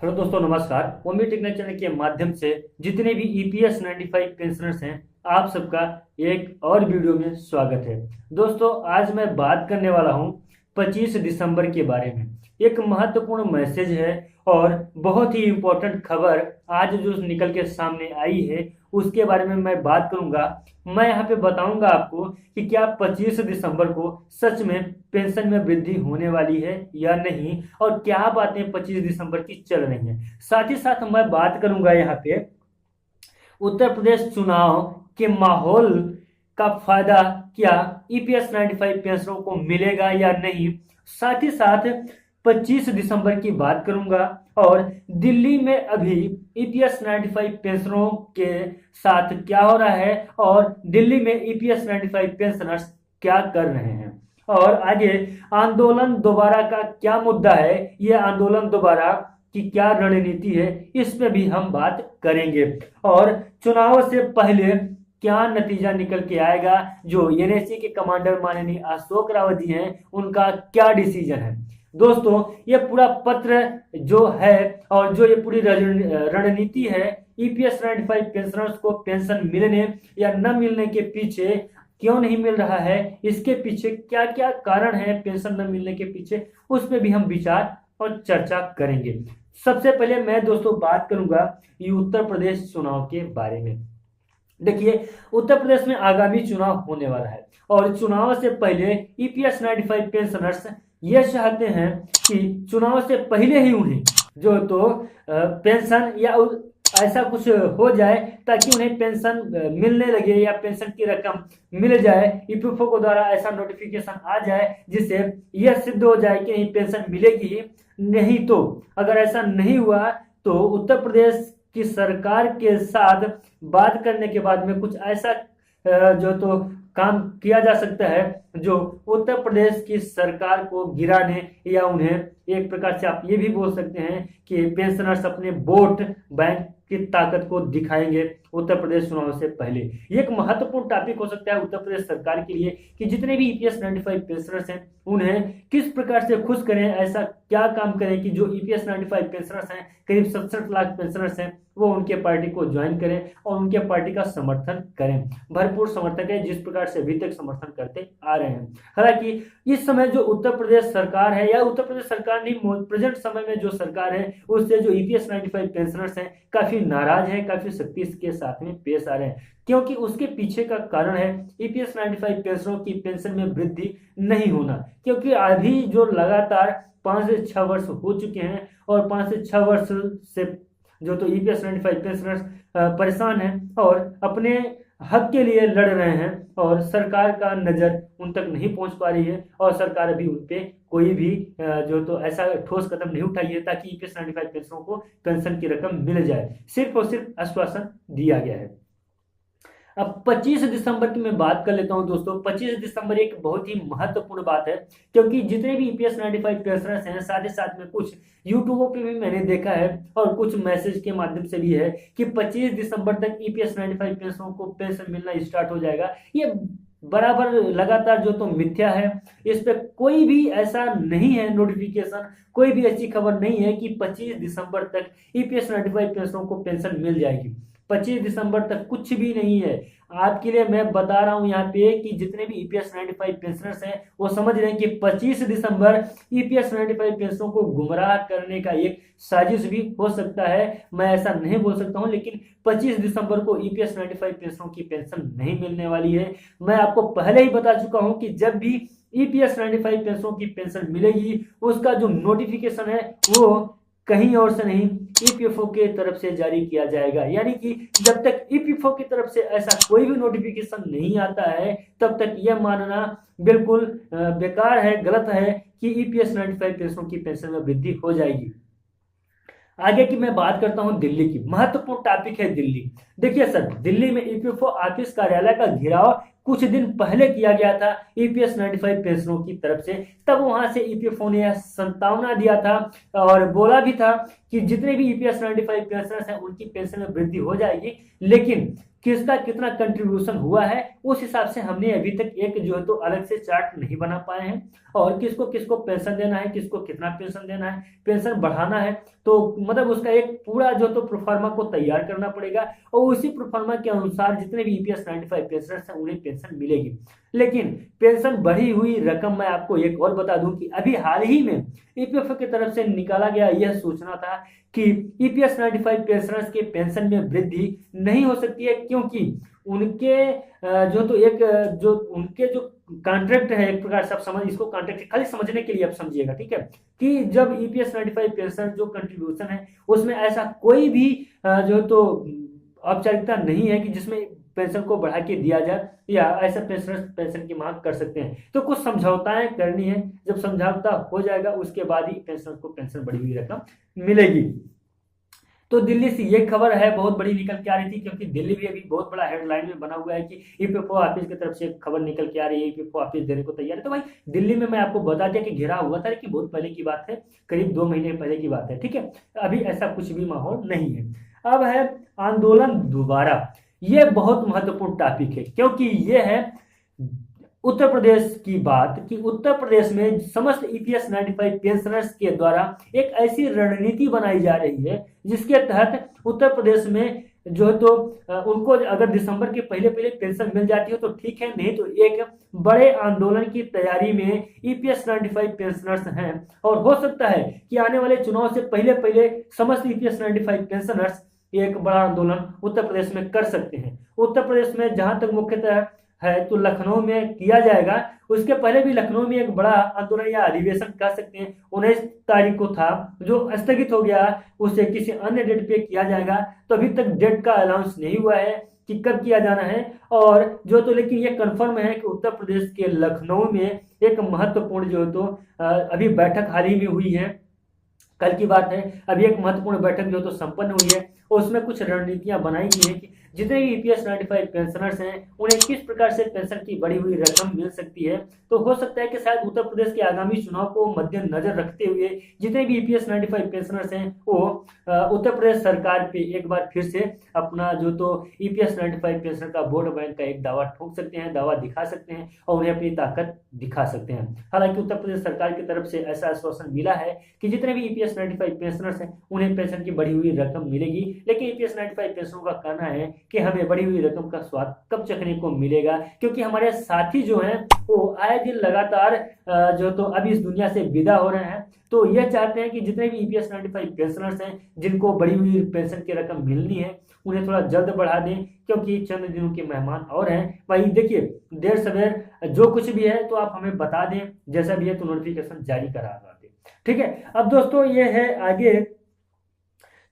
Hello दोस्तों, नमस्कार। ओमी technical channel के माध्यम से जितने भी ईपीएस 95 पेंशनर्स हैं, आप सबका एक और वीडियो में स्वागत है। दोस्तों, आज मैं बात करने वाला हूं 25 दिसंबर के बारे में। एक महत्वपूर्ण मैसेज है और बहुत ही इम्पोर्टेंट खबर आज जो निकल के सामने आई है उसके बारे में मैं बात करूंगा। मैं यहाँ पे बताऊंगा आपको कि क्या 25 दिसंबर को सच में पेंशन में वृद्धि होने वाली है या नहीं, और क्या बातें 25 दिसंबर की चल रही हैं। साथ ही साथ मैं बात करूंगा यहाँ पे उत्तर प्रदेश चुनाव के माहौल का फायदा क्या ईपीएस 95 पेंशनरों को मिलेगा या नहीं। साथ ही साथ 25 दिसंबर की बात करूंगा और दिल्ली में अभी ईपीएस 95 पेंशनरों के साथ क्या हो रहा है और दिल्ली में ईपीएस 95 पेंशनर्स क्या कर रहे हैं, और आगे आंदोलन दोबारा का क्या मुद्दा है, ये आंदोलन दोबारा की क्या रणनीति है, इस पे भी हम बात करेंगे। और चुनाव से पहले क्या नतीजा निकल के आएगा, जो एनएसजी के कमांडर माननीय अशोक रावत जी हैं, उनका क्या डिसीजन है। दोस्तों, ये पूरा पत्र जो है और जो ये पूरी रणनीति है ईपीएस 95 पेंशनर्स को पेंशन मिलने या न मिलने के पीछे, क्यों नहीं मिल रहा है, इसके पीछे क्या क्या कारण है पेंशन न मिलने के पीछे, उस पर भी हम विचार और चर्चा करेंगे। सबसे पहले मैं दोस्तों बात करूंगा ये उत्तर प्रदेश चुनाव के बारे में। देखिए, उत्तर प्रदेश में आगामी चुनाव होने वाला है और चुनाव से पहले ईपीएस 95 पेंशनर्स ये चाहते हैं कि चुनाव से पहले ही उन्हें जो तो पेंशन या ऐसा कुछ हो जाए ताकि उन्हें पेंशन मिलने लगे या पेंशन की रकम मिल जाए। ईपीएफओ को द्वारा ऐसा नोटिफिकेशन आ जाए जिससे यह सिद्ध हो जाए कि पेंशन मिलेगी ही। नहीं तो अगर ऐसा नहीं हुआ तो उत्तर प्रदेश की सरकार के साथ बात करने के बाद में कुछ ऐसा जो तो काम किया जा सकता है जो उत्तर प्रदेश की सरकार को गिराने या उन्हें एक प्रकार से आप ये भी बोल सकते हैं कि पेंशनर्स अपने वोट बैंक की ताकत को दिखाएंगे उत्तर प्रदेश चुनाव से पहले। ये एक महत्वपूर्ण टॉपिक हो सकता है उत्तर प्रदेश सरकार के लिए कि जितने भी ईपीएस 95 पेंशनर्स हैं उन्हें किस प्रकार से खुश करें, ऐसा क्या काम करें कि जो ईपीएस 95 पेंशनर्स हैं, करीब 67 लाख पेंशनर्स हैं, वो उनके पार्टी को ज्वाइन करें और उनके पार्टी का समर्थन करें। भरपूर समर्थक है जिस प्रकार से अभी तक समर्थन करते आ रहे हैं। हालांकि इस समय जो उत्तर प्रदेश सरकार है या उत्तर प्रदेश सरकार नहीं, प्रेजेंट समय में जो सरकार है उससे जो ईपीएस 95 पेंशनर्स हैं काफी नाराज है, काफी सख्ती के साथ में पेश आ रहे हैं, क्योंकि उसके पीछे का कारण है ईपीएस 95 पेंशनरों की पेंशन में वृद्धि नहीं होना। क्योंकि अभी जो लगातार 5 से 6 वर्ष हो चुके हैं और 5 से 6 वर्ष से जो तो ईपीएस 95 पेंशनर्स परेशान हैं और अपने हक के लिए लड़ रहे हैं और सरकार का नजर उन तक नहीं पहुंच पा रही है और सरकार अभी उन पे कोई भी जो तो ऐसा ठोस कदम नहीं उठाई है ताकि ईपीएस 95 पेंशनरों को पेंशन की रकम मिल जाए। सिर्फ और सिर्फ आश्वासन दिया गया है। अब 25 दिसंबर की मैं बात कर लेता हूं दोस्तों। 25 दिसंबर एक बहुत ही महत्वपूर्ण बात है क्योंकि जितने भी ईपीएस 95 पेंशनर्स हैं, साथ ही साथ में कुछ यूट्यूबों पे भी मैंने देखा है और कुछ मैसेज के माध्यम से भी है कि 25 दिसंबर तक ईपीएस 95 पेंशनरों को पेंशन मिलना स्टार्ट हो जाएगा। ये बराबर लगातार जो तो मिथ्या है। इस पे कोई भी ऐसा नहीं है नोटिफिकेशन, कोई भी ऐसी खबर नहीं है कि 25 दिसंबर तक ईपीएस 95 पेंशनरों को पेंशन मिल जाएगी। 25 दिसंबर तक कुछ भी नहीं है। आपके लिए मैं बता रहा हूं यहाँ पे कि जितने भी ईपीएस 95 पेंशनर्स हैं वो समझ रहे हैं कि 25 दिसंबर ईपीएस 95 पेंशनरों को गुमराह करने का एक साजिश भी हो सकता है। मैं ऐसा नहीं बोल सकता हूं, लेकिन 25 दिसंबर को ईपीएस 95 पेंशनरों की पेंशन नहीं मिलने वाली है। मैं आपको पहले ही बता चुका हूं कि जब भी ईपीएस 95 पेंशनरों की पेंशन मिलेगी उसका जो नोटिफिकेशन है वो कहीं और से नहीं ईपीएफओ के तरफ से जारी किया जाएगा। यानी कि जब तक ईपीएफओ की तरफ से ऐसा कोई भी नोटिफिकेशन नहीं आता है तब तक यह मानना बिल्कुल बेकार है, गलत है कि ईपीएस 95 पेंशनों की पेंशन में वृद्धि हो जाएगी। आगे की मैं बात करता हूं दिल्ली की। महत्वपूर्ण टॉपिक है दिल्ली। देखिए सर, दिल्ली में ईपीएफओ ऑफिस कार्यालय का घेराव कुछ दिन पहले किया गया था ईपीएस 95 पेंशनरों की तरफ से। तब वहां से ईपीएफओ ने यह संतावना दिया था और बोला भी था कि जितने भी ईपीएस 95 पेंशनर्स हैं उनकी पेंशन में वृद्धि हो जाएगी, लेकिन किसका कितना कंट्रीब्यूशन हुआ है उस हिसाब से हमने अभी तक एक जो है तो अलग से चार्ट नहीं बना पाए हैं। और किसको किसको पेंशन देना है, किसको कितना पेंशन देना है, पेंशन बढ़ाना है, तो मतलब उसका एक पूरा जो तो प्रोफार्मा को तैयार करना पड़ेगा और उसी प्रोफार्मा के अनुसार जितने भी ईपीएस 95 पेंशनर्स हैं उन्हें पेंशन मिलेगी। लेकिन पेंशन बढ़ी हुई रकम मैं आपको एक और बता दूं कि अभी हाल ही में ईपीएफओ की तरफ से निकाला गया यह सूचना था कि ईपीएस 95 पेंशनर्स के पेंशन में वृद्धि नहीं हो सकती है, क्योंकि उनके जो तो एक जो उनके जो कॉन्ट्रैक्ट है, एक प्रकार से आप समझ इसको कॉन्ट्रैक्ट खाली समझने के लिए आप समझिएगा, ठीक है, कि जब ईपीएस 95 पेंशन जो कंट्रीब्यूशन है उसमें ऐसा कोई भी जो तो औपचारिकता नहीं है कि जिसमें पेंशन को बढ़ा के दिया जाए या ऐसा पेंशन की मांग कर सकते हैं। तो कुछ समझौताएं करनी है, जब समझौता हो जाएगा उसके बाद ही पेंशन को पेंशन बढ़ी हुई रकम मिलेगी। तो दिल्ली से ये खबर है बहुत बड़ी निकल के आ रही थी, क्योंकि दिल्ली भी अभी बहुत बड़ा हेडलाइन में बना हुआ है कि ईपीएफओ ऑफिस की तरफ से खबर निकल के आ रही है, ईपीएफओ ऑफिस देने को तैयार है। तो भाई दिल्ली में मैं आपको बता दिया कि घेरा हुआ था, कि बहुत पहले की बात है, करीब 2 महीने पहले की बात है, ठीक है। अभी ऐसा कुछ भी माहौल नहीं है। अब है आंदोलन दोबारा। ये बहुत महत्वपूर्ण टॉपिक है, क्योंकि ये है उत्तर प्रदेश की बात कि उत्तर प्रदेश में समस्त ईपीएस 95 पेंशनर्स के द्वारा एक ऐसी रणनीति बनाई जा रही है जिसके तहत उत्तर प्रदेश में जो है तो उनको अगर दिसंबर के पहले पहले पेंशन मिल जाती हो तो ठीक है, नहीं तो एक बड़े आंदोलन की तैयारी में ईपीएस 95 पेंशनर्स हैं। और हो सकता है कि आने वाले चुनाव से पहले पहले समस्त ईपीएस 95 पेंशनर्स एक बड़ा आंदोलन उत्तर प्रदेश में कर सकते हैं। उत्तर प्रदेश में जहां तक मुख्यतः है तो लखनऊ में किया जाएगा, उसके पहले भी लखनऊ में एक बड़ा आंदोलन या अधिवेशन कह सकते हैं 19 तारीख को था, जो स्थगित हो गया, उसे किसी अन्य डेट पे किया जाएगा। तो अभी तक डेट का अनाउंस नहीं हुआ है कि कब किया जाना है। और जो तो लेकिन ये कंफर्म है कि उत्तर प्रदेश के लखनऊ में एक महत्वपूर्ण जो तो अभी बैठक हाल ही में हुई है, कल की बात है, अभी एक महत्वपूर्ण बैठक जो तो संपन्न हुई है और उसमें कुछ रणनीतियां बनाई गई है कि जितने भी ईपीएस 95 पेंशनर्स हैं उन्हें किस प्रकार से पेंशन की बढ़ी हुई रकम मिल सकती है। तो हो सकता है कि शायद उत्तर प्रदेश के आगामी चुनाव को मद्देनजर रखते हुए जितने भी ईपीएस 95 पेंशनर्स हैं वो उत्तर प्रदेश सरकार पे एक बार फिर से अपना जो तो ईपीएस 95 पेंशन का वोट बैंक का एक दावा ठोक सकते हैं, दावा दिखा सकते हैं और उन्हें अपनी ताकत दिखा सकते हैं। हालांकि उत्तर प्रदेश सरकार की तरफ से ऐसा आश्वासन मिला है कि जितने भी ईपीएस 95 पेंशनर्स हैं उन्हें पेंशन की बढ़ी हुई रकम मिलेगी, लेकिन ईपीएस 95 पेंशनरों का कहना है कि हमें बढ़ी हुई रकम का स्वाद कब चखने को मिलेगा, क्योंकि हमारे साथी जो हैं वो आए दिन लगातार जो तो अभी इस दुनिया से विदा हो रहे हैं। तो यह चाहते हैं कि जितने भी ईपीएस 95 पेंशनर्स हैं जिनको बढ़ी हुई पेंशन की रकम मिलनी है उन्हें थोड़ा जल्द बढ़ा दें, क्योंकि चंद दिनों के मेहमान और हैं। भाई देखिए देर सवेर जो कुछ भी है तो आप हमें बता दें, जैसा भी है तो नोटिफिकेशन जारी करा दें, ठीक है। अब दोस्तों ये है आगे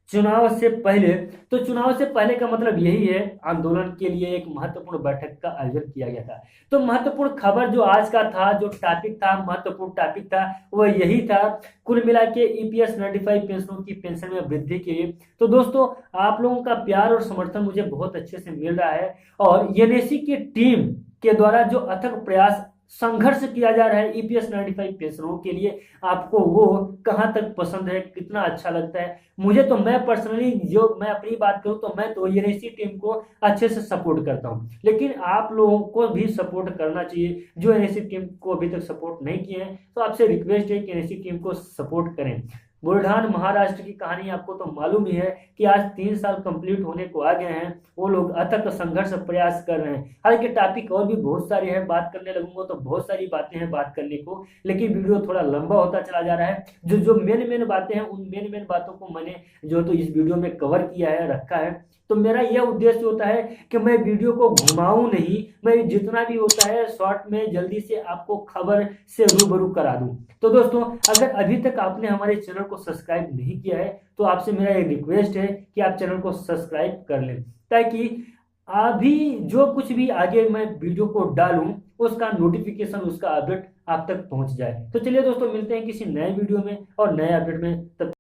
चुनाव से पहले। तो चुनाव से पहले का मतलब यही है, आंदोलन के लिए एक महत्वपूर्ण बैठक का आयोजन किया गया था। तो महत्वपूर्ण खबर जो आज का था, जो टॉपिक था, महत्वपूर्ण टॉपिक था, वो यही था, कुल मिला के ईपीएस 95 पेंशनों की पेंशन में वृद्धि के लिए। तो दोस्तों आप लोगों का प्यार और समर्थन मुझे बहुत अच्छे से मिल रहा है और एनएसी की टीम के द्वारा जो अथक प्रयास संघर्ष किया जा रहा है ईपीएस 95 पेंशनरों के लिए, आपको वो कहां तक पसंद है, कितना अच्छा लगता है। मुझे तो मैं पर्सनली जो मैं अपनी बात करूं तो मैं तो एनएसी टीम को अच्छे से सपोर्ट करता हूं, लेकिन आप लोगों को भी सपोर्ट करना चाहिए। जो एनएसी टीम को अभी तक सपोर्ट नहीं किए हैं तो आपसे रिक्वेस्ट है कि एनएसी टीम को सपोर्ट करें। बुल्ढान महाराष्ट्र की कहानी आपको तो मालूम ही है कि आज 3 साल कंप्लीट होने को आ गए हैं, वो लोग अथक संघर्ष प्रयास कर रहे हैं। हालांकि टॉपिक और भी बहुत सारे हैं, बात करने लगूंगा तो बहुत सारी बातें हैं बात करने को, लेकिन वीडियो थोड़ा लंबा होता चला जा रहा है। जो जो मेन बातें हैं उन मेन बातों को मैंने जो तो इस वीडियो में कवर किया है, रखा है। तो मेरा यह उद्देश्य होता है कि मैं वीडियो को घुमाऊं नहीं, मैं जितना भी होता है शॉर्ट में जल्दी से आपको खबर से रूबरू करा दूं। तो दोस्तों अगर अभी तक आपने हमारे चैनल को सब्सक्राइब नहीं किया है तो आपसे मेरा एक रिक्वेस्ट है कि आप चैनल को सब्सक्राइब कर लें, ताकि अभी जो कुछ भी आगे मैं वीडियो को डालूं उसका नोटिफिकेशन, उसका अपडेट आप तक पहुंच जाए। तो चलिए दोस्तों मिलते हैं किसी नए वीडियो में और नए अपडेट में, तब